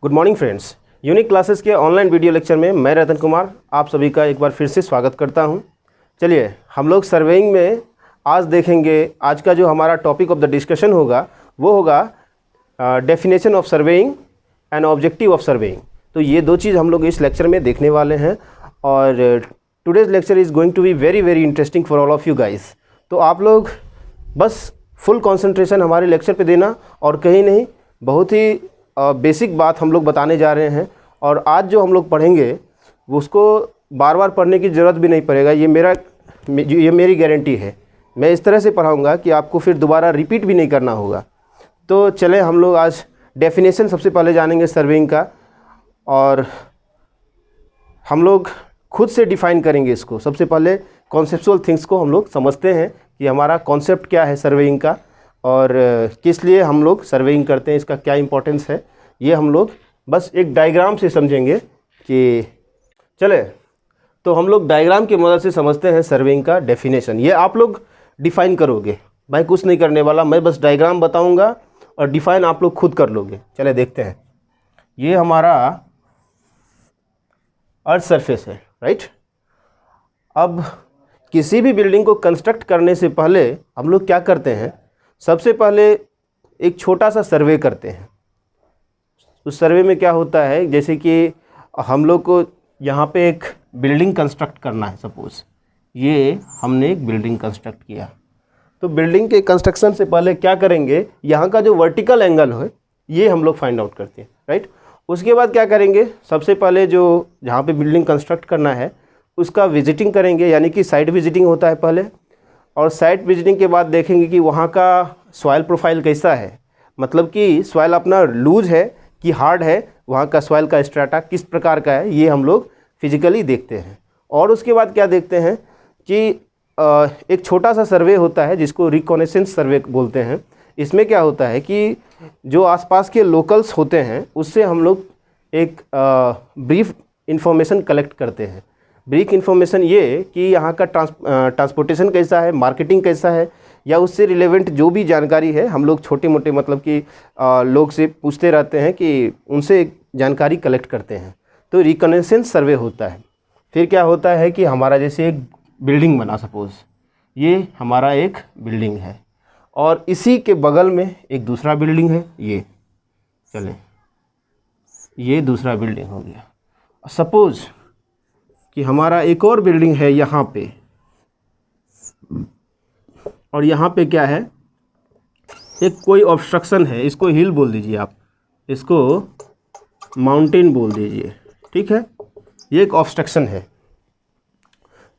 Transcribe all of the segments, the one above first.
Good morning friends. Unique classes के online video lecture में मैं रतन कुमार आप सभी का एक बार फिर से स्वागत करता हूं। चलिए हम लोग सर्वेइंग में आज देखेंगे, आज का जो हमारा टॉपिक ऑफ द डिस्कशन होगा वो होगा definition of surveying and objective of surveying. तो ये दो चीज़ हम लोग इस लेक्चर में देखने वाले हैं और today's lecture is going to be very very interesting for all of you guys. तो आप लोग बस फुल कंसंट्रेशन हमारे लेक्चर पे देना और कहीं नहीं, बहुत ही बेसिक बात हम लोग बताने जा रहे हैं और आज जो हम लोग पढ़ेंगे उसको बार बार पढ़ने की ज़रूरत भी नहीं पड़ेगा। ये मेरी गारंटी है। मैं इस तरह से पढ़ाऊँगा कि आपको फिर दोबारा रिपीट भी नहीं करना होगा। तो चलें हम लोग आज डेफिनेशन सबसे पहले जानेंगे सर्वेइंग का और हम लोग खुद से डिफ़ाइन करेंगे इसको। सबसे पहले कॉन्सेप्चुअल थिंग्स को हम लोग समझते हैं कि हमारा कॉन्सेप्ट क्या है सर्वेइंग का और किस लिए हम लोग सर्वेइंग करते हैं, इसका क्या इंपॉर्टेंस है, ये हम लोग बस एक डायग्राम से समझेंगे कि चले। तो हम लोग डायग्राम की मदद से समझते हैं सर्वेइंग का डेफिनेशन। ये आप लोग डिफ़ाइन करोगे, भाई कुछ नहीं करने वाला, मैं बस डायग्राम बताऊंगा और डिफ़ाइन आप लोग खुद कर लोगे। चले देखते हैं। ये हमारा अर्थ सरफेस है, राइट। अब किसी भी बिल्डिंग को कंस्ट्रक्ट करने से पहले हम लोग क्या करते हैं, सबसे पहले एक छोटा सा सर्वे करते हैं। उस सर्वे में क्या होता है, जैसे कि हम लोग को यहाँ पे एक बिल्डिंग कंस्ट्रक्ट करना है। सपोज़ ये हमने एक बिल्डिंग कंस्ट्रक्ट किया, तो बिल्डिंग के कंस्ट्रक्शन से पहले क्या करेंगे, यहाँ का जो वर्टिकल एंगल है ये हम लोग फाइंड आउट करते हैं, राइट। उसके बाद क्या करेंगे, सबसे पहले जो जहाँ पे बिल्डिंग कंस्ट्रक्ट करना है उसका विजिटिंग करेंगे, यानी कि साइट विजिटिंग होता है पहले। और साइट विजिटिंग के बाद देखेंगे कि वहाँ का सॉइल प्रोफाइल कैसा है, मतलब कि सॉइल अपना लूज है कि हार्ड है, वहाँ का सॉइल का स्ट्रेटा किस प्रकार का है, ये हम लोग फिजिकली देखते हैं। और उसके बाद क्या देखते हैं कि एक छोटा सा सर्वे होता है जिसको रिकॉनेसेंस सर्वे बोलते हैं। इसमें क्या होता है कि जो आसपास के लोकल्स होते हैं उससे हम लोग एक ब्रीफ इंफॉर्मेशन कलेक्ट करते हैं। ब्रीफ इंफॉर्मेशन ये कि यहाँ का ट्रांसपोर्टेशन कैसा है, मार्केटिंग कैसा है, या उससे रिलेवेंट जो भी जानकारी है हम लोग छोटे मोटे मतलब कि लोग से पूछते रहते हैं कि उनसे जानकारी कलेक्ट करते हैं। तो रिकॉनेसेंस सर्वे होता है। फिर क्या होता है कि हमारा जैसे एक बिल्डिंग बना, सपोज़ ये हमारा एक बिल्डिंग है और इसी के बगल में एक दूसरा बिल्डिंग है, ये चलें ये दूसरा बिल्डिंग हो गया। सपोज़ कि हमारा एक और बिल्डिंग है यहाँ पे, और यहाँ पे क्या है, एक कोई ऑब्स्ट्रक्शन है, इसको हिल बोल दीजिए, आप इसको माउंटेन बोल दीजिए, ठीक है। ये एक ऑब्स्ट्रक्शन है।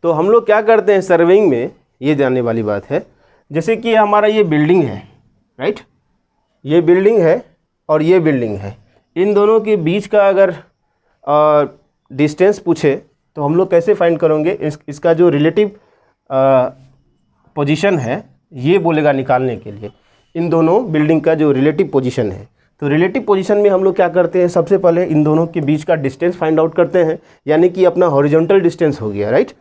तो हम लोग क्या करते हैं सर्वेइंग में, ये जानने वाली बात है, जैसे कि हमारा ये बिल्डिंग है, राइट, ये बिल्डिंग है और ये बिल्डिंग है, इन दोनों के बीच का अगर डिस्टेंस पूछे तो हम लोग कैसे फाइंड करेंगे, इसका जो रिलेटिव पोजीशन है ये बोलेगा निकालने के लिए, इन दोनों बिल्डिंग का जो रिलेटिव पोजीशन है। तो रिलेटिव पोजीशन में हम लोग क्या करते हैं, सबसे पहले इन दोनों के बीच का डिस्टेंस फाइंड आउट करते हैं, यानी कि अपना हॉरिजॉन्टल डिस्टेंस हो गया, राइट।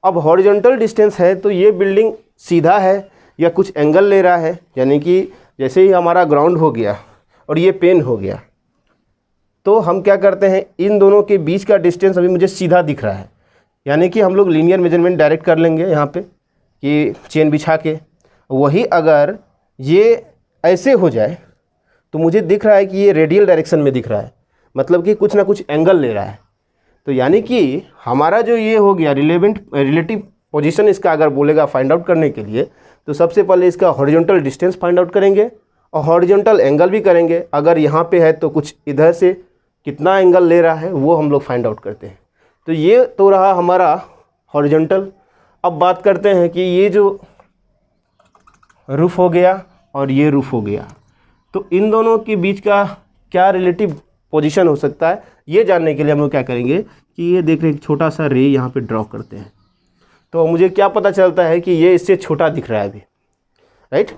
अब हॉरिजॉन्टल डिस्टेंस है तो ये बिल्डिंग सीधा है या कुछ एंगल ले रहा है, यानी कि जैसे ही हमारा ग्राउंड हो गया और ये पेन हो गया, तो हम क्या करते हैं, इन दोनों के बीच का डिस्टेंस अभी मुझे सीधा दिख रहा है, यानी कि हम लोग लीनियर मेजरमेंट डायरेक्ट कर लेंगे यहाँ पे कि चेन बिछा के। वही अगर ये ऐसे हो जाए तो मुझे दिख रहा है कि ये रेडियल डायरेक्शन में दिख रहा है, मतलब कि कुछ ना कुछ एंगल ले रहा है। तो यानी कि हमारा जो ये हो गया रिलेटिव पोजीशन, इसका अगर बोलेगा फाइंड आउट करने के लिए, तो सबसे पहले इसका हॉरिजॉन्टल डिस्टेंस फाइंड आउट करेंगे और हॉरिजॉन्टल एंगल भी करेंगे। अगर यहाँ पे है तो कुछ इधर से कितना एंगल ले रहा है वो हम लोग फाइंड आउट करते हैं। तो ये तो रहा हमारा हॉरिजॉन्टल। अब बात करते हैं कि ये जो रूफ हो गया और ये रूफ हो गया, तो इन दोनों के बीच का क्या रिलेटिव पोजीशन हो सकता है, ये जानने के लिए हम लोग क्या करेंगे कि ये देख रहे हैं, छोटा सा रे यहाँ पे ड्रॉ करते हैं। तो मुझे क्या पता चलता है कि ये इससे छोटा दिख रहा है अभी, राइट।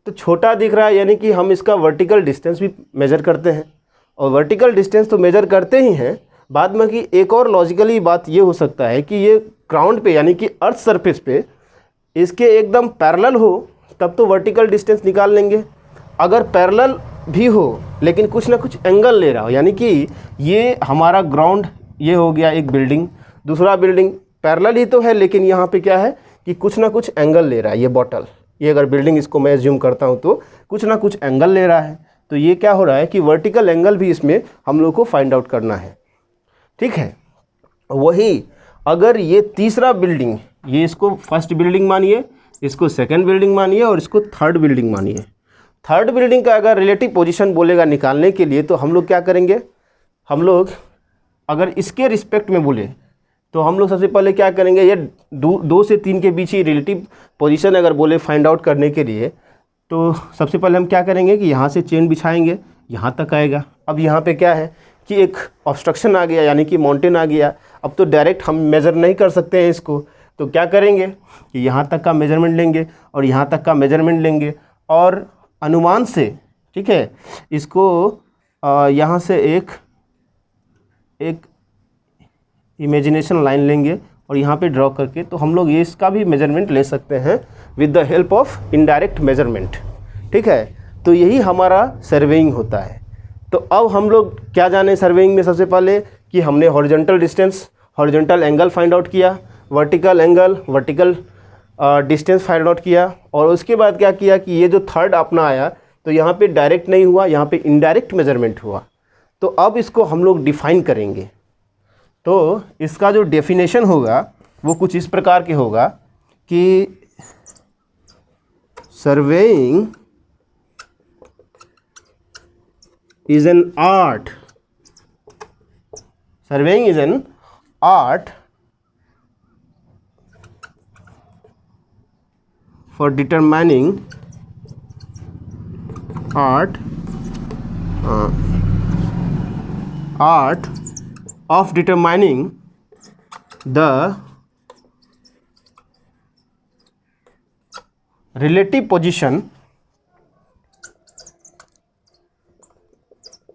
तो छोटा दिख रहा है यानी कि हम इसका वर्टिकल डिस्टेंस भी मेज़र करते हैं, और वर्टिकल डिस्टेंस तो मेज़र करते ही हैं, बाद में कि एक और लॉजिकली बात ये हो सकता है कि ये ग्राउंड पे यानी कि अर्थ सरफेस पे इसके एकदम पैरेलल हो तब तो वर्टिकल डिस्टेंस निकाल लेंगे। अगर पैरेलल भी हो लेकिन कुछ ना कुछ एंगल ले रहा हो, यानी कि ये हमारा ग्राउंड ये हो गया एक बिल्डिंग, दूसरा बिल्डिंग पैरेलल ही तो है लेकिन यहाँ पे क्या है कि कुछ ना कुछ एंगल ले रहा है। ये बॉटल, ये अगर बिल्डिंग इसको मैं एज्यूम करता हूँ तो कुछ ना कुछ एंगल ले रहा है, तो ये क्या हो रहा है कि वर्टिकल एंगल भी इसमें हम लोग को फाइंड आउट करना है। ठीक है, वही अगर ये तीसरा बिल्डिंग, ये इसको फर्स्ट बिल्डिंग मानिए, इसको सेकंड बिल्डिंग मानिए और इसको थर्ड बिल्डिंग मानिए। थर्ड बिल्डिंग का अगर रिलेटिव पोजीशन बोलेगा निकालने के लिए तो हम लोग क्या करेंगे, हम लोग अगर इसके रिस्पेक्ट में बोले तो हम लोग सबसे पहले क्या करेंगे, ये 2 से 3 के बीच ही रिलेटिव पोजीशन अगर बोले फाइंड आउट करने के लिए तो सबसे पहले हम क्या करेंगे कि यहाँ से चेन बिछाएंगे, यहाँ तक आएगा। अब यहाँ पे क्या है कि एक ऑब्स्ट्रक्शन आ गया, यानी कि माउंटेन आ गया। अब तो डायरेक्ट हम मेज़र नहीं कर सकते हैं इसको, तो क्या करेंगे कि यहाँ तक का मेजरमेंट लेंगे और यहाँ तक का मेजरमेंट लेंगे और अनुमान से, ठीक है, इसको यहाँ से एक इमेजिनेशन लाइन लेंगे और यहाँ पे ड्रॉ करके तो हम लोग ये इसका भी मेजरमेंट ले सकते हैं with the help of indirect measurement. ठीक है, तो यही हमारा सर्वेइंग होता है। तो अब हम लोग क्या जाने सर्वेइंग में, सबसे पहले कि हमने horizontal distance, horizontal angle find out किया, vertical angle, vertical distance find out किया और उसके बाद क्या किया कि ये जो थर्ड अपना आया तो यहाँ पे डायरेक्ट नहीं हुआ, यहाँ पे इनडायरेक्ट मेजरमेंट हुआ। तो अब इसको हम लोग डिफाइन करेंगे। तो इसका जो डेफिनेशन होगा वो कुछ इस प्रकार के होगा कि surveying is an art, surveying is an art for determining art of determining the relative position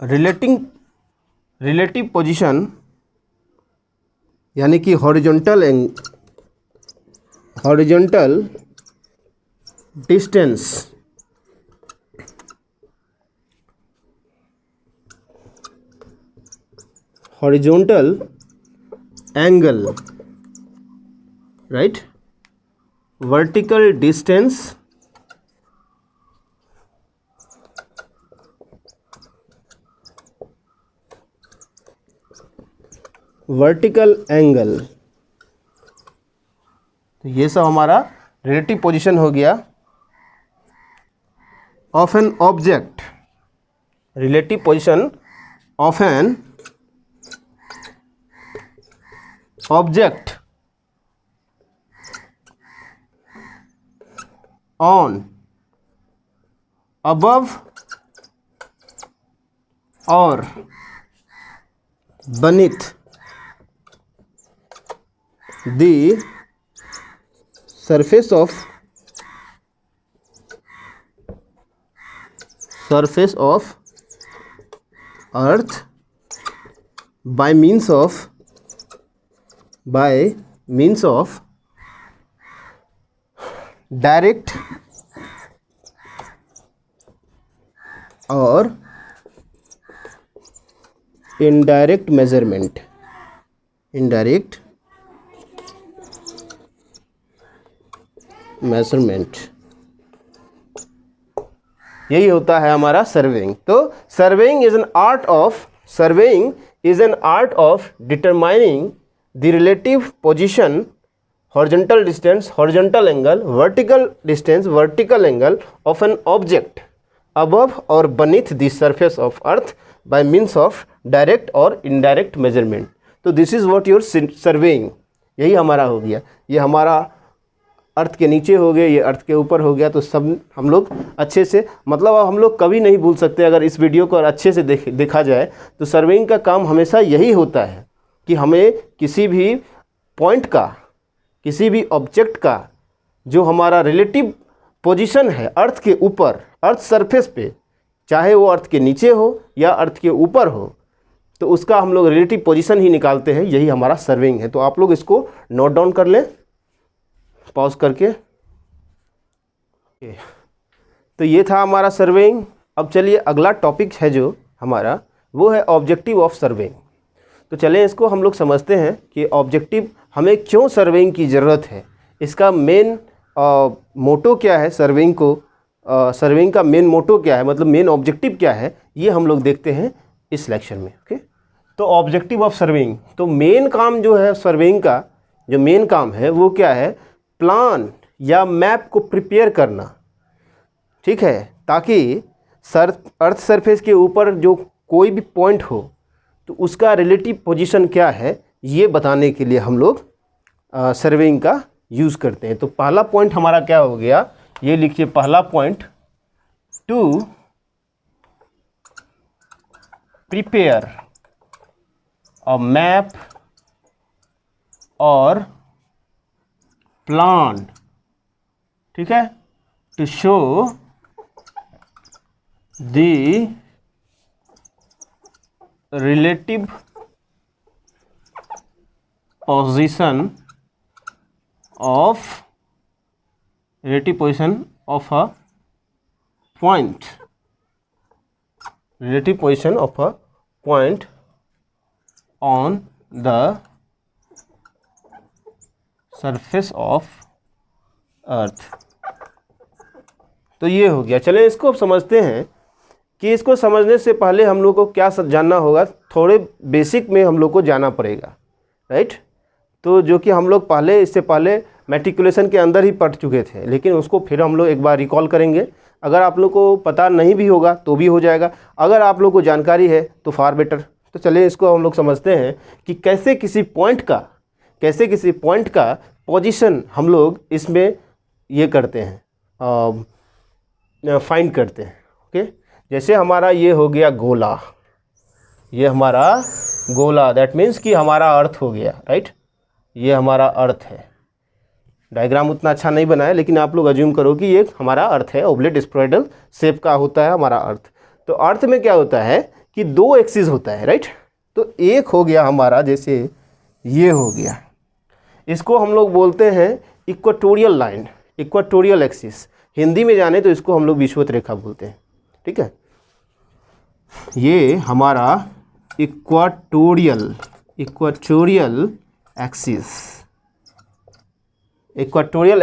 relative position, यानी कि horizontal distance, horizontal angle, right, vertical distance, vertical angle. तो ये सब हमारा रिलेटिव पोजीशन हो गया of an object, relative position of an object on, above और beneath the surface of earth by means of direct और इनडायरेक्ट मेजरमेंट, यही होता है हमारा सर्वेइंग। तो surveying is an art of determining the relative position, horizontal distance, horizontal angle, vertical distance, vertical angle of an object above और beneath the surface of earth by means of direct और indirect measurement। तो this is what your surveying, यही हमारा हो गया। ये हमारा अर्थ के नीचे हो गया, ये अर्थ के ऊपर हो गया। तो सब हम लोग अच्छे से, मतलब हम लोग कभी नहीं भूल सकते अगर इस वीडियो को अच्छे से देखा जाए तो सर्वेइंग का काम हमेशा यही होता है कि हमें किसी भी पॉइंट का, किसी भी ऑब्जेक्ट का जो हमारा रिलेटिव पोजीशन है अर्थ के ऊपर, अर्थ सरफेस पे, चाहे वो अर्थ के नीचे हो या अर्थ के ऊपर हो, तो उसका हम लोग रिलेटिव पोजीशन ही निकालते हैं। यही हमारा सर्वेइंग है। तो आप लोग इसको नोट डाउन कर लें पॉज करके। तो ये था हमारा सर्वेइंग। अब चलिए अगला टॉपिक है जो हमारा, वो है ऑब्जेक्टिव ऑफ सर्वेइंग। तो चलें इसको हम लोग समझते हैं कि ऑब्जेक्टिव, हमें क्यों सर्वेइंग की ज़रूरत है, इसका मेन मोटो क्या है, सर्वेइंग का मेन मोटो क्या है, मतलब मेन ऑब्जेक्टिव क्या है, ये हम लोग देखते हैं इस लेक्चर में। ओके, तो ऑब्जेक्टिव ऑफ सर्वेइंग, तो मेन काम जो है सर्वेइंग का, जो मेन काम है वो क्या है, प्लान या मैप को प्रिपेयर करना, ठीक है, ताकि अर्थ सरफेस के ऊपर जो कोई भी पॉइंट हो तो उसका रिलेटिव पोजीशन क्या है, ये बताने के लिए हम लोग सर्वेइंग का यूज़ करते हैं। तो पहला पॉइंट हमारा क्या हो गया, ये लिखिए पहला point, to prepare a map और प्लान, ठीक है, to show the relative position of a point, relative position of a point on the surface of earth। तो ये हो गया। चलें इसको अब समझते हैं कि इसको समझने से पहले हम लोग को क्या जानना होगा, थोड़े बेसिक में हम लोग को जाना पड़ेगा, राइट। तो जो कि हम लोग पहले, इससे पहले मैट्रिकुलेशन के अंदर ही पढ़ चुके थे, लेकिन उसको फिर हम लोग एक बार रिकॉल करेंगे। अगर आप लोग को पता नहीं भी होगा तो भी हो जाएगा, अगर आप लोग को जानकारी है तो फार बेटर। तो चलिए इसको हम लोग समझते हैं कि कैसे किसी पॉइंट का पोजीशन हम लोग इसमें ये करते हैं, फाइंड करते हैं। ओके, जैसे हमारा ये हो गया गोला, ये हमारा गोला, दैट मीन्स कि हमारा अर्थ हो गया, राइट। ये हमारा अर्थ है। डायग्राम उतना अच्छा नहीं बना है, लेकिन आप लोग अज्यूम करो कि ये हमारा अर्थ है, ओब्लेट स्प्रोइडल शेप का होता है हमारा अर्थ। तो अर्थ में क्या होता है कि दो एक्सिस होता है, राइट। तो एक हो गया हमारा, जैसे ये हो गया, इसको हम लोग बोलते हैं equatorial line, equatorial axis. Hindi में जाने तो इसको हम लोग विषुवत रेखा बोलते हैं, ठीक है। ये हमारा इक्वेटोरियल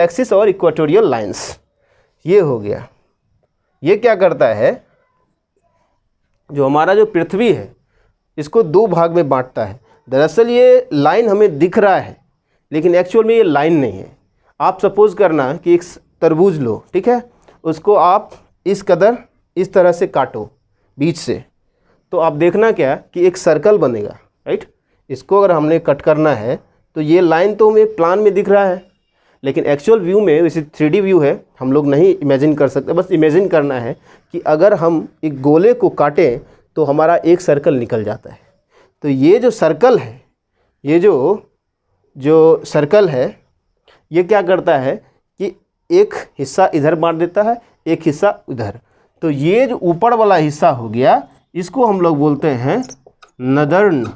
एक्सिस और इक्वेटोरियल लाइंस, ये हो गया। ये क्या करता है, जो हमारा जो पृथ्वी है इसको दो भाग में बांटता है। दरअसल ये लाइन हमें दिख रहा है, लेकिन एक्चुअल में ये लाइन नहीं है। आप सपोज करना कि एक तरबूज लो, ठीक है, उसको आप इस तरह से काटो बीच से, तो आप देखना क्या कि एक सर्कल बनेगा, राइट। इसको अगर हमने कट करना है तो ये लाइन तो हमें प्लान में दिख रहा है, लेकिन एक्चुअल व्यू में, वैसे 3D व्यू है, हम लोग नहीं इमेजिन कर सकते। बस इमेजिन करना है कि अगर हम एक गोले को काटें तो हमारा एक सर्कल निकल जाता है। तो ये जो सर्कल है, ये जो सर्कल है, ये क्या करता है कि एक हिस्सा इधर बांट देता है, एक हिस्सा उधर। तो ये जो ऊपर वाला हिस्सा हो गया, इसको हम लोग बोलते हैं नदर्न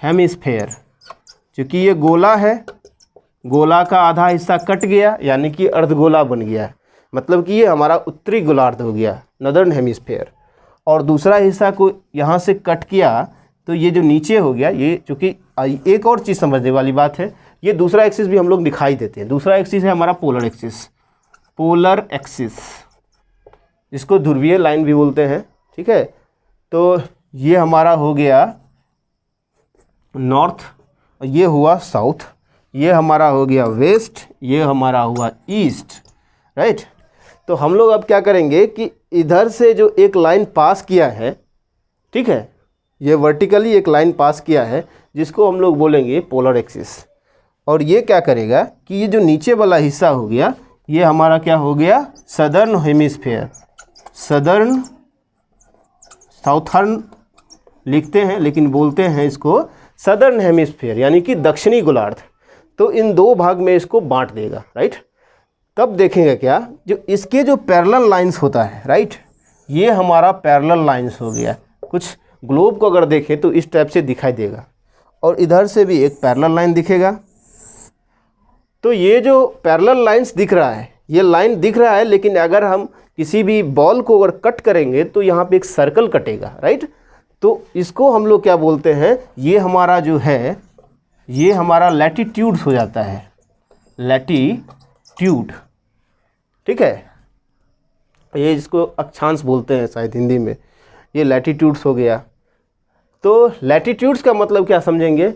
हेमिस्फेयर। क्योंकि ये गोला है, गोला का आधा हिस्सा कट गया, यानी कि अर्धगोला बन गया, मतलब कि ये हमारा उत्तरी गोलार्ध हो गया, नदर्न हेमिस्फेयर। और दूसरा हिस्सा को यहाँ से कट किया तो ये जो नीचे हो गया, ये चूँकि एक और चीज़ समझने वाली बात है, ये दूसरा एक्सिस भी हम लोग दिखाई देते हैं। दूसरा एक्सिस है हमारा पोलर एक्सिस, जिसको ध्रुवीय लाइन भी बोलते हैं, ठीक है। तो ये हमारा हो गया नॉर्थ, ये हुआ साउथ, ये हमारा हो गया वेस्ट, ये हमारा हुआ ईस्ट, राइट। तो हम लोग अब क्या करेंगे कि इधर से जो एक लाइन पास किया है, ठीक है, ये वर्टिकली एक लाइन पास किया है, जिसको हम लोग बोलेंगे पोलर एक्सिस। और ये क्या करेगा कि ये जो नीचे वाला हिस्सा हो गया, ये हमारा क्या हो गया, सदर्न हेमिस्फेयर, सदर्न, साउथर्न लिखते हैं लेकिन बोलते हैं इसको सदर्न हेमिस्फेयर, यानी कि दक्षिणी गोलार्ध। तो इन दो भाग में इसको बांट देगा, राइट। तब देखेंगे क्या, जो इसके जो पैरेलल लाइंस होता है, राइट, ये हमारा पैरेलल लाइंस हो गया। कुछ ग्लोब को अगर देखें तो इस टाइप से दिखाई देगा, और इधर से भी एक पैरेलल लाइन दिखेगा। तो ये जो पैरेलल लाइंस दिख रहा है, ये लाइन दिख रहा है, लेकिन अगर हम किसी भी बॉल को अगर कट करेंगे तो यहाँ पे एक सर्कल कटेगा, राइट। तो इसको हम लोग क्या बोलते हैं, ये हमारा जो है ये हमारा लैटिट्यूड्स हो जाता है, लैटिट्यूड, ठीक है। ये इसको अक्षांश बोलते हैं शायद हिंदी में, ये लैटिट्यूड्स हो गया। तो लैटिट्यूड्स का मतलब क्या समझेंगे,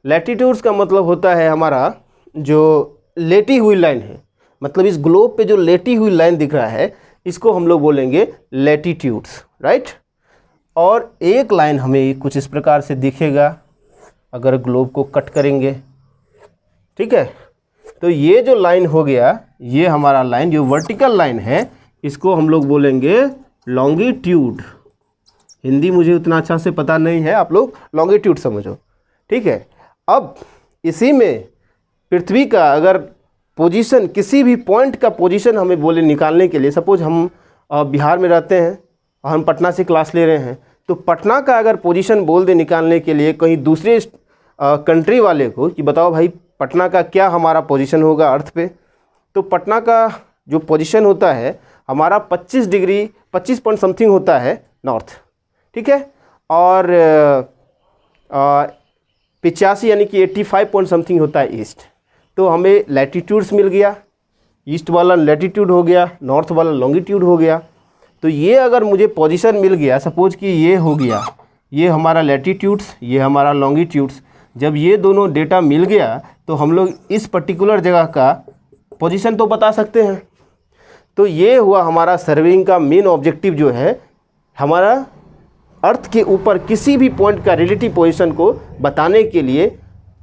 लैटिट्यूड्स का मतलब होता है हमारा जो लेटी हुई लाइन है, मतलब इस ग्लोब पे जो लेटी हुई लाइन दिख रहा है इसको हम लोग बोलेंगे लैटिट्यूड्स, राइट। और एक लाइन हमें कुछ इस प्रकार से दिखेगा अगर ग्लोब को कट करेंगे, ठीक है। तो ये जो लाइन हो गया, ये हमारा लाइन जो वर्टिकल लाइन है इसको हम लोग बोलेंगे लॉन्गिट्यूड। हिंदी मुझे उतना अच्छा से पता नहीं है, आप लोग लॉन्गिट्यूड समझो, ठीक है। अब इसी में पृथ्वी का अगर पोजीशन, किसी भी पॉइंट का पोजीशन हमें बोले निकालने के लिए, सपोज हम बिहार में रहते हैं और हम पटना से क्लास ले रहे हैं, तो पटना का अगर पोजीशन बोल दे निकालने के लिए कहीं दूसरे कंट्री वाले को कि बताओ भाई पटना का क्या हमारा पोजीशन होगा अर्थ पे, तो पटना का जो पोजीशन होता है हमारा 25 डिग्री 25 पॉइंट समथिंग होता है नॉर्थ, ठीक है। और 85 यानी कि 85 पॉइंट समथिंग होता है ईस्ट। तो हमें लैटिट्यूड्स मिल गया, ईस्ट वाला लैटिट्यूड हो गया, नॉर्थ वाला लॉन्गिट्यूड हो गया। तो ये अगर मुझे पोजीशन मिल गया, सपोज कि ये हो गया, ये हमारा लैटिट्यूड्स, ये हमारा लॉन्गिट्यूड्स, जब ये दोनों डेटा मिल गया तो हम लोग इस पर्टिकुलर जगह का पोजीशन तो बता सकते हैं। तो ये हुआ हमारा सर्वेइंग का मेन ऑब्जेक्टिव, जो है हमारा अर्थ के ऊपर किसी भी पॉइंट का रिलेटिव पोजीशन को बताने के लिए,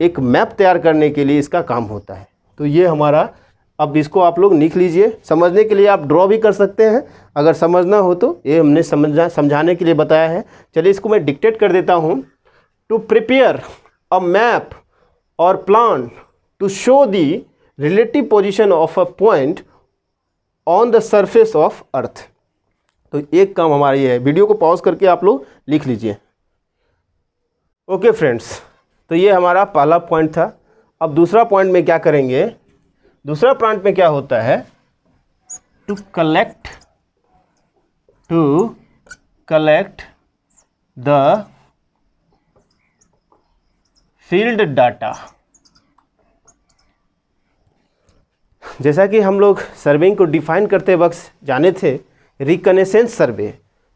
एक मैप तैयार करने के लिए इसका काम होता है। तो ये हमारा, अब इसको आप लोग लिख लीजिए, समझने के लिए आप ड्रॉ भी कर सकते हैं अगर समझना हो तो, ये हमने समझाने के लिए बताया है। चलिए इसको मैं डिक्टेट कर देता हूँ। टू प्रिपेयर अ मैप और plan to show the relative position of a point on the surface of earth. तो एक काम हमारा ये है, वीडियो को पॉज करके आप लोग लिख लीजिए। ओके फ्रेंड्स, तो ये हमारा पहला पॉइंट था। अब दूसरा पॉइंट में क्या करेंगे, दूसरा पॉइंट में क्या होता है, to collect the field data. जैसा कि हम लोग सर्वेइंग को डिफाइन करते वक्त जाने थे, रिकनेसेंस सर्वे।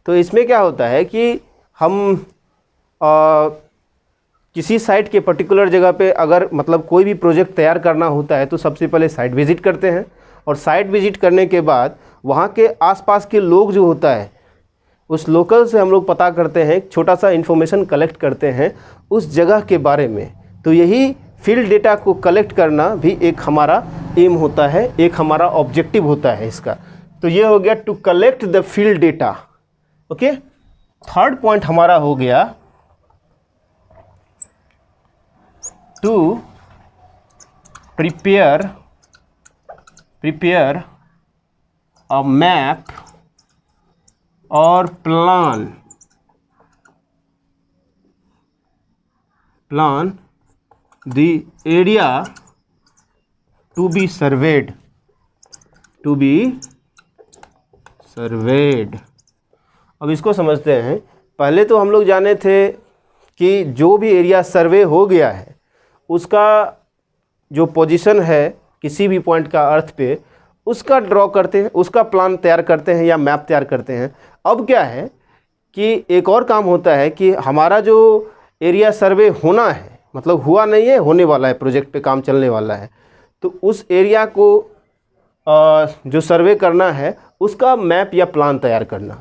तो इसमें क्या होता है कि हम किसी साइट के पर्टिकुलर जगह पे अगर मतलब कोई भी प्रोजेक्ट तैयार करना होता है तो सबसे पहले साइट विज़िट करते हैं, और साइट विज़िट करने के बाद वहाँ के आसपास के लोग जो होता है उस लोकल से हम लोग पता करते हैं, छोटा सा इन्फॉर्मेशन कलेक्ट करते हैं उस जगह के बारे में। तो यही फील्ड डेटा को कलेक्ट करना भी एक हमारा एम होता है, एक हमारा ऑब्जेक्टिव होता है इसका। तो ये हो गया to collect the field data. Okay, third point हमारा हो गया टू प्रिपेयर अ मैप और plan the area to be surveyed अब इसको समझते हैं। पहले तो हम लोग जाने थे कि जो भी एरिया सर्वे हो गया है उसका जो पोजीशन है किसी भी पॉइंट का अर्थ पे, उसका ड्रॉ करते हैं, उसका प्लान तैयार करते हैं या मैप तैयार करते हैं। अब क्या है कि एक और काम होता है कि हमारा जो एरिया सर्वे होना है, मतलब हुआ नहीं है, होने वाला है, प्रोजेक्ट पे काम चलने वाला है, तो उस एरिया को जो सर्वे करना है उसका मैप या प्लान तैयार करना।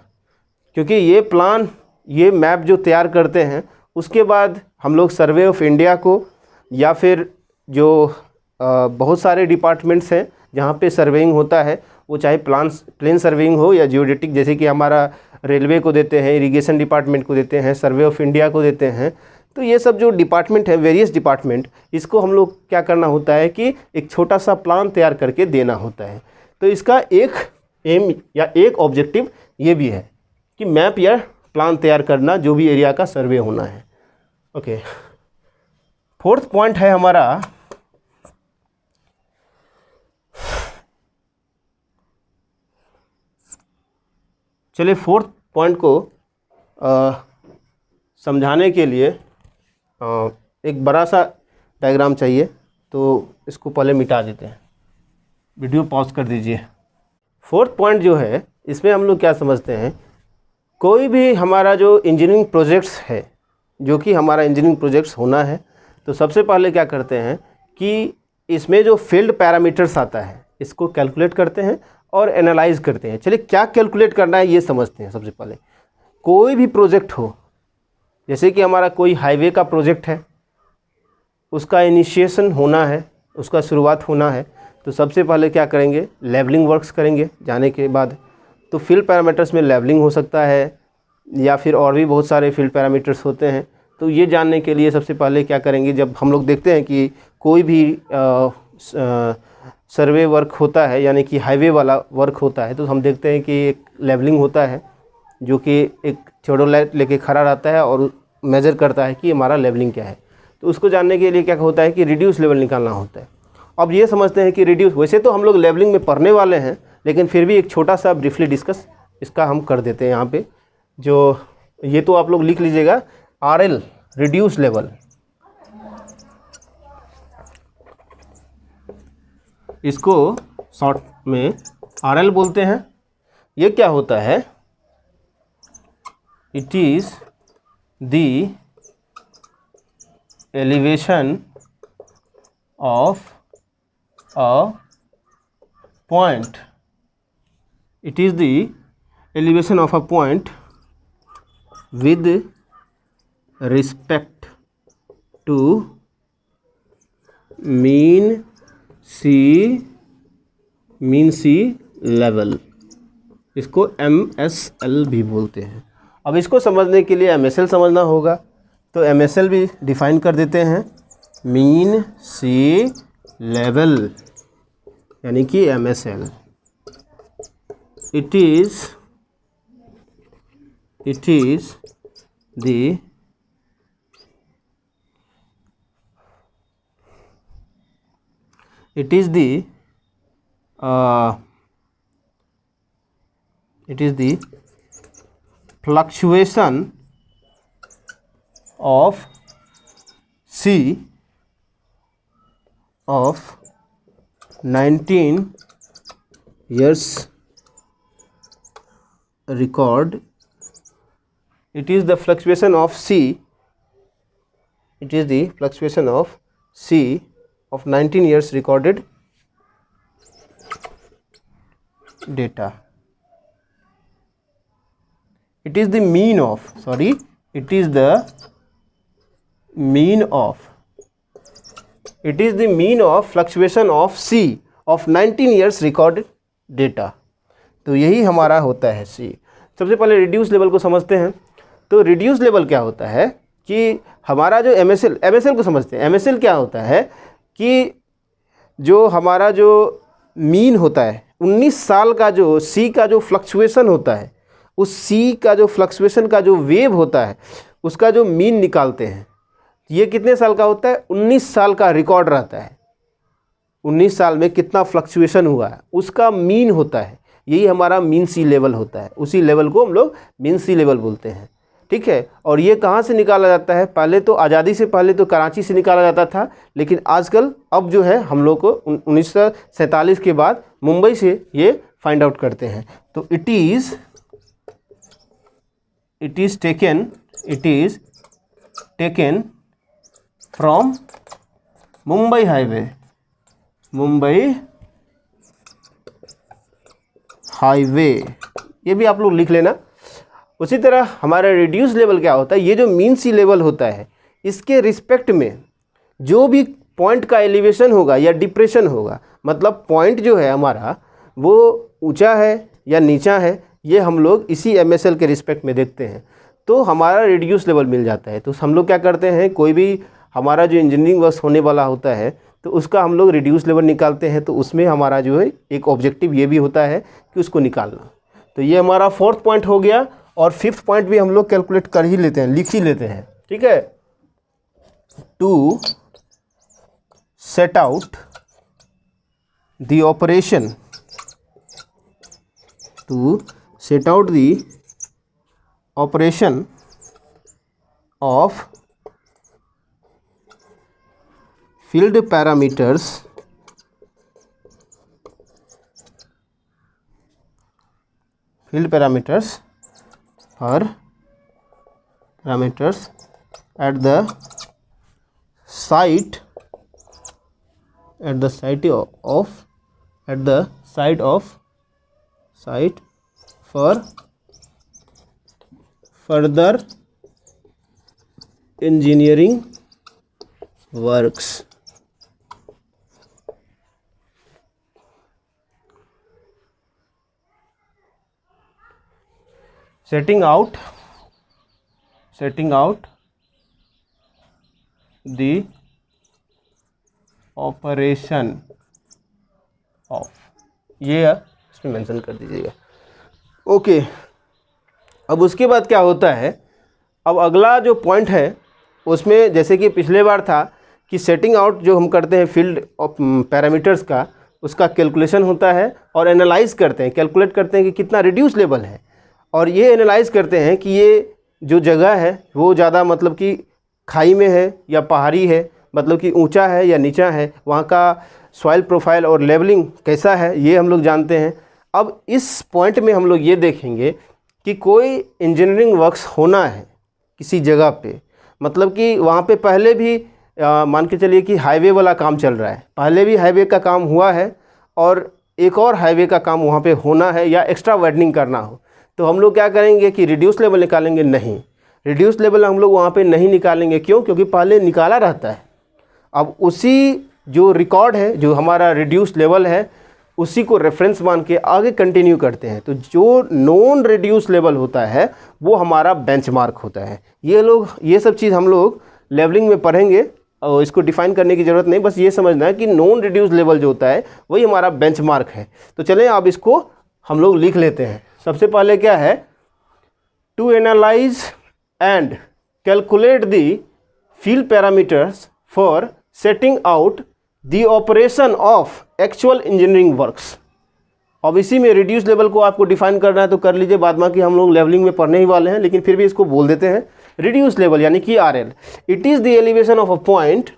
क्योंकि ये प्लान, ये मैप जो तैयार करते हैं उसके बाद हम लोग सर्वे ऑफ इंडिया को या फिर जो बहुत सारे डिपार्टमेंट्स हैं जहाँ पे सर्वेइंग होता है, वो चाहे प्लेन सर्वेइंग हो या जियोडेटिक, जैसे कि हमारा रेलवे को देते हैं, इरिगेशन डिपार्टमेंट को देते हैं, सर्वे ऑफ इंडिया को देते हैं। तो ये सब जो डिपार्टमेंट है, वेरियस डिपार्टमेंट, इसको हम लोग क्या करना होता है कि एक छोटा सा प्लान तैयार करके देना होता है। तो इसका एक एम या एक ऑब्जेक्टिव ये भी है कि मैप या प्लान तैयार करना जो भी एरिया का सर्वे होना है। ओके, फोर्थ पॉइंट है हमारा चलिए फोर्थ पॉइंट को समझाने के लिए एक बड़ा सा डायग्राम चाहिए, तो इसको पहले मिटा देते हैं, वीडियो पॉज कर दीजिए। फोर्थ पॉइंट जो है इसमें हम लोग क्या समझते हैं, कोई भी हमारा जो इंजीनियरिंग प्रोजेक्ट्स है, जो कि हमारा इंजीनियरिंग प्रोजेक्ट्स होना है, तो सबसे पहले क्या करते हैं कि इसमें जो फील्ड पैरामीटर्स आता है इसको कैलकुलेट करते हैं और एनालाइज करते हैं। चलिए क्या कैलकुलेट करना है ये समझते हैं। सबसे पहले कोई भी प्रोजेक्ट हो, जैसे कि हमारा कोई हाईवे का प्रोजेक्ट है, उसका इनिशिएशन होना है, उसका शुरुआत होना है, तो सबसे पहले क्या करेंगे, लेवलिंग वर्क्स करेंगे। जाने के बाद तो फील्ड पैरामीटर्स में लेवलिंग हो सकता है या फिर और भी बहुत सारे फील्ड पैरामीटर्स होते हैं। तो ये जानने के लिए सबसे पहले क्या करेंगे, जब हम लोग देखते हैं कि कोई भी सर्वे वर्क होता है यानी कि हाईवे वाला वर्क होता है, तो हम देखते हैं कि एक लेवलिंग होता है जो कि एक थियोडोलाइट लेके खड़ा रहता है और मेज़र करता है कि हमारा लेवलिंग क्या है। तो उसको जानने के लिए क्या होता है कि रिड्यूस लेवल निकालना होता है। अब ये समझते हैं कि रिड्यूस, वैसे तो हम लोग लेवलिंग में पढ़ने वाले हैं, लेकिन फिर भी एक छोटा सा ब्रीफली डिस्कस इसका हम कर देते हैं यहाँ पे। जो ये तो आप लोग लिख लीजिएगा, RL रिड्यूस लेवल, इसको शॉर्ट में RL बोलते हैं। ये क्या होता है, it is the elevation of a point, it is the elevation of a point with respect to mean sea level, इसको MSL भी बोलते हैं। अब इसको समझने के लिए MSL समझना होगा, तो MSL भी डिफाइन कर देते हैं, मीन सी लेवल यानी कि MSL। it is the fluctuation of C of 19 years record. It is the fluctuation of C, it is the fluctuation of C of 19 years recorded data. It is the mean of, sorry, it is the mean of, it is the mean of fluctuation of C of 19 years recorded data। तो यही हमारा होता है C। सबसे पहले reduce level को समझते हैं। तो रिड्यूस लेवल क्या होता है कि हमारा जो MSL को समझते हैं। MSL क्या होता है कि जो हमारा जो मीन होता है 19 साल का, जो C का जो फ्लक्चुएशन होता है, उस C का जो फ्लक्चुएशन का जो वेव होता है उसका जो मीन निकालते हैं। ये कितने साल का होता है, 19 साल का रिकॉर्ड रहता है। 19 साल में कितना फ्लक्चुएशन हुआ है उसका मीन होता है, यही हमारा मीन सी लेवल होता है। उसी लेवल को हम लोग मीन सी लेवल बोलते हैं, ठीक है। और ये कहाँ से निकाला जाता है, पहले तो आज़ादी से पहले तो कराची से निकाला जाता था, लेकिन आजकल अब जो है हम लोग को 1947 के बाद मुंबई से ये फाइंड आउट करते हैं। तो it is taken from Mumbai highway, ये भी आप लोग लिख लेना। उसी तरह हमारा रिड्यूस लेवल क्या होता है, ये जो मीन सी लेवल होता है इसके रिस्पेक्ट में जो भी पॉइंट का एलिवेशन होगा या डिप्रेशन होगा, मतलब पॉइंट जो है हमारा वो ऊंचा है या नीचा है, ये हम लोग इसी MSL के रिस्पेक्ट में देखते हैं, तो हमारा रिड्यूस लेवल मिल जाता है। तो हम लोग क्या करते हैं, कोई भी हमारा जो इंजीनियरिंग वर्क होने वाला होता है तो उसका हम लोग रिड्यूस लेवल निकालते हैं। तो उसमें हमारा जो है एक ऑब्जेक्टिव ये भी होता है कि उसको निकालना। तो ये हमारा फोर्थ पॉइंट हो गया, और फिफ्थ पॉइंट भी हम लोग कैलकुलेट कर ही लेते हैं, लिख ही लेते हैं, ठीक है। To set out the operation, to set out the operation of field parameters at the site for further engineering works. Setting out the operation of, ये इसमें मेंशन कर दीजिएगा। ओके, अब उसके बाद क्या होता है, अब अगला जो पॉइंट है उसमें जैसे कि पिछले बार था कि सेटिंग आउट जो हम करते हैं फील्ड पैरामीटर्स का, उसका कैलकुलेशन होता है और एनालाइज करते हैं, कैलकुलेट करते हैं कि कितना रिड्यूस लेवल है, और ये एनालाइज करते हैं कि ये जो जगह है वो ज़्यादा मतलब कि खाई में है या पहाड़ी है, मतलब कि ऊंचा है या नीचा है, वहाँ का सॉइल प्रोफाइल और लेवलिंग कैसा है, ये हम लोग जानते हैं। अब इस पॉइंट में हम लोग ये देखेंगे कि कोई इंजीनियरिंग वर्क्स होना है किसी जगह पे, मतलब कि वहाँ पे पहले भी मान के चलिए कि हाईवे वाला काम चल रहा है, पहले भी हाईवे का काम हुआ है और एक और हाईवे का काम वहाँ पे होना है या एक्स्ट्रा वाइडनिंग करना हो, तो हम लोग क्या करेंगे कि रिड्यूस लेवल निकालेंगे। नहीं, रिड्यूस लेवल हम लोग वहाँ पे नहीं निकालेंगे। क्यों? क्योंकि पहले निकाला रहता है। अब उसी जो रिकॉर्ड है, जो हमारा रिड्यूस लेवल है, उसी को रेफरेंस मान के आगे कंटिन्यू करते हैं। तो जो नॉन रिड्यूस लेवल होता है वो हमारा बेंचमार्क होता है। ये सब चीज़ हम लोग लेवलिंग में पढ़ेंगे और इसको डिफाइन करने की ज़रूरत नहीं, बस ये समझना है कि नॉन रिड्यूस लेवल जो होता है वही हमारा बेंचमार्क है। तो चलें अब इसको हम लोग लिख लेते हैं। सबसे पहले क्या है, to analyse and calculate the field parameters for setting out the operation of actual engineering works. अब इसी में रिड्यूस लेवल को आपको डिफाइन करना है तो कर लीजिए, बाद बाकी हम लोग लेवलिंग में पढ़ने ही वाले हैं, लेकिन फिर भी इसको बोल देते हैं। रिड्यूस लेवल यानी कि RL, it is the elevation of a point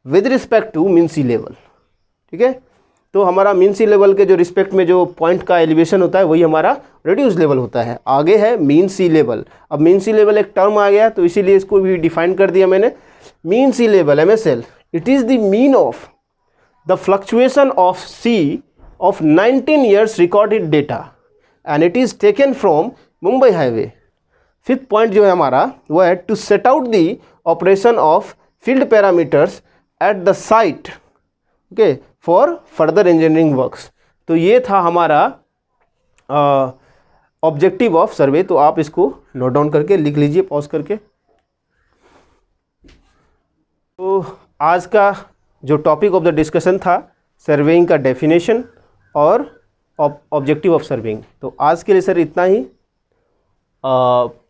with respect to mean sea level. ठीक है, तो हमारा मीन सी लेवल के जो रिस्पेक्ट में जो पॉइंट का एलिवेशन होता है वही हमारा रिड्यूस लेवल होता है। आगे है मीन सी लेवल। अब मीन सी लेवल एक टर्म आ गया तो इसीलिए इसको भी डिफाइन कर दिया मैंने। Mean sea level MSL, it is the mean of the fluctuation of sea of 19 years recorded data and it is taken from Mumbai highway. Fifth point जो है हमारा वो है to set out the operation of field parameters at the site, okay, for further engineering works. तो ये था हमारा objective of सर्वे। तो आप इसको नोट डाउन करके लिख लीजिए पॉज करके। तो आज का जो टॉपिक ऑफ द डिस्कशन था सर्वेइंग का डेफिनेशन और ऑब्जेक्टिव ऑफ सर्वेइंग। तो आज के लिए सर इतना ही।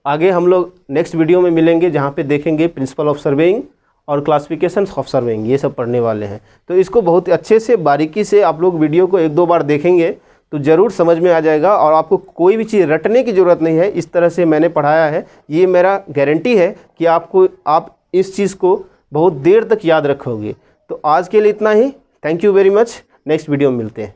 आगे हम लोग नेक्स्ट वीडियो में मिलेंगे जहाँ पे देखेंगे प्रिंसिपल ऑफ सर्वेइंग और क्लासिफिकेशंस ऑफ सर्वेइंग, ये सब पढ़ने वाले हैं। तो इसको बहुत अच्छे से बारीकी से आप लोग वीडियो को 1-2 बार देखेंगे तो ज़रूर समझ में आ जाएगा और आपको कोई भी चीज़ रटने की ज़रूरत नहीं है। इस तरह से मैंने पढ़ाया है, ये मेरा गारंटी है कि आप इस चीज़ को बहुत देर तक याद रखोगे। तो आज के लिए इतना ही। Thank you very much. Next video में मिलते हैं।